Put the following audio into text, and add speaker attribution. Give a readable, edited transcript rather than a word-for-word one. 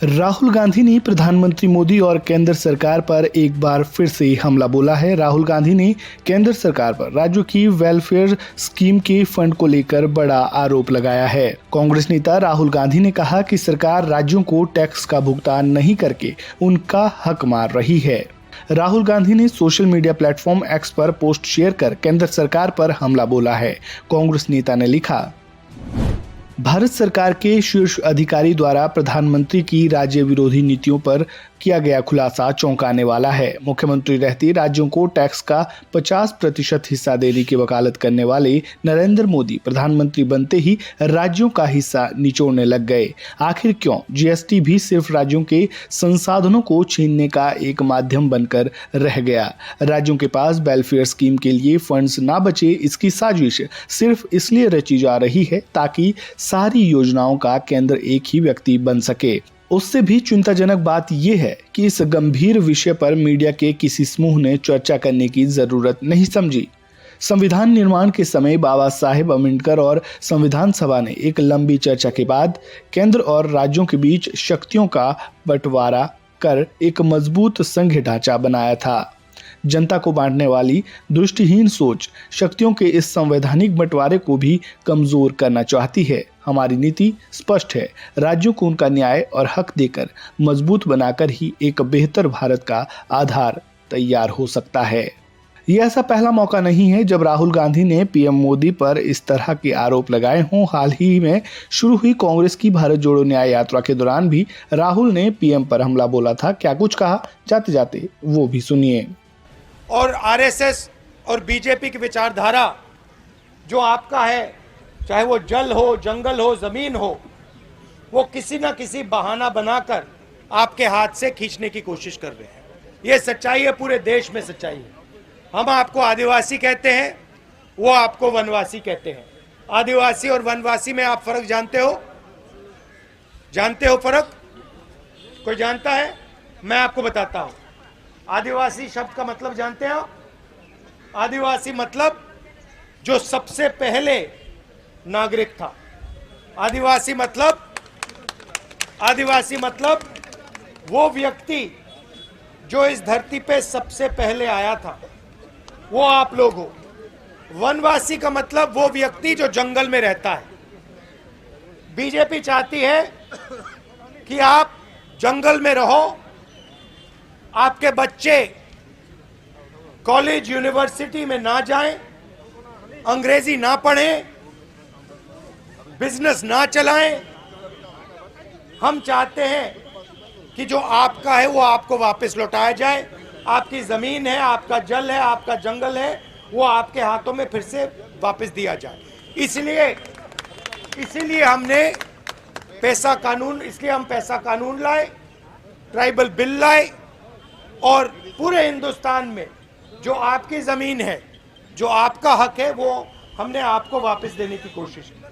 Speaker 1: राहुल गांधी ने प्रधानमंत्री मोदी और केंद्र सरकार पर एक बार फिर से हमला बोला है। राहुल गांधी ने केंद्र सरकार पर राज्यों की वेलफेयर स्कीम के फंड को लेकर बड़ा आरोप लगाया है। कांग्रेस नेता राहुल गांधी ने कहा कि सरकार राज्यों को टैक्स का भुगतान नहीं करके उनका हक मार रही है। राहुल गांधी ने सोशल मीडिया प्लेटफॉर्म एक्स पर पोस्ट शेयर कर केंद्र सरकार पर हमला बोला है। कांग्रेस नेता ने लिखा, भारत सरकार के शीर्ष अधिकारी द्वारा प्रधानमंत्री की राज्य विरोधी नीतियों पर किया गया खुलासा चौंकाने वाला है। मुख्यमंत्री रहते राज्यों को टैक्स का 50% हिस्सा देने की वकालत करने वाले नरेंद्र मोदी प्रधानमंत्री बनते ही राज्यों का हिस्सा निचोड़ने लग गए। आखिर क्यों? जीएसटी भी सिर्फ राज्यों के संसाधनों को छीनने का एक माध्यम बनकर रह गया। राज्यों के पास वेलफेयर स्कीम के लिए फंड्स ना बचे, इसकी साजिश सिर्फ इसलिए रची जा रही है ताकि सारी योजनाओं का केंद्र एक ही व्यक्ति बन सके। उससे भी चिंताजनक बात यह है कि इस गंभीर विषय पर मीडिया के किसी समूह ने चर्चा करने की जरूरत नहीं समझी। संविधान निर्माण के समय बाबा साहेब अम्बेडकर और संविधान सभा ने एक लंबी चर्चा के बाद केंद्र और राज्यों के बीच शक्तियों का बंटवारा कर एक मजबूत संघ ढांचा बनाया था। जनता को बांटने वाली दृष्टिहीन सोच शक्तियों के इस संवैधानिक बंटवारे को भी कमजोर करना चाहती है। हमारी नीति स्पष्ट है, राज्यों को उनका न्याय और हक देकर मजबूत बनाकर ही एक बेहतर भारत का आधार तैयार हो सकता है। यह ऐसा पहला मौका नहीं है जब राहुल गांधी ने पीएम मोदी पर इस तरह के आरोप लगाए हों। हाल ही में शुरू हुई कांग्रेस की भारत जोड़ो न्याय यात्रा के दौरान भी राहुल ने पीएम पर हमला बोला था। क्या कुछ कहा, जाते जाते वो भी सुनिए।
Speaker 2: और आरएसएस और बीजेपी की विचारधारा जो आपका है, चाहे वो जल हो, जंगल हो, जमीन हो, वो किसी ना किसी बहाना बनाकर आपके हाथ से खींचने की कोशिश कर रहे हैं। ये सच्चाई है, पूरे देश में सच्चाई है। हम आपको आदिवासी कहते हैं, वो आपको वनवासी कहते हैं। आदिवासी और वनवासी में आप फर्क जानते हो? जानते हो फर्क? कोई जानता है? मैं आपको बताता हूं। आदिवासी शब्द का मतलब जानते हो? आदिवासी मतलब जो सबसे पहले नागरिक था। आदिवासी मतलब वो व्यक्ति जो इस धरती पे सबसे पहले आया था, वो आप लोग हो। वनवासी का मतलब वो व्यक्ति जो जंगल में रहता है। बीजेपी चाहती है कि आप जंगल में रहो, आपके बच्चे कॉलेज यूनिवर्सिटी में ना जाएं, अंग्रेजी ना पढ़ें, बिजनेस ना चलाएं। हम चाहते हैं कि जो आपका है वो आपको वापस लौटाया जाए। आपकी जमीन है, आपका जल है, आपका जंगल है, वो आपके हाथों में फिर से वापस दिया जाए। इसीलिए हमने हम पैसा कानून लाए, ट्राइबल बिल लाए और पूरे हिंदुस्तान में जो आपकी जमीन है, जो आपका हक है, वो हमने आपको वापस देने की कोशिश की।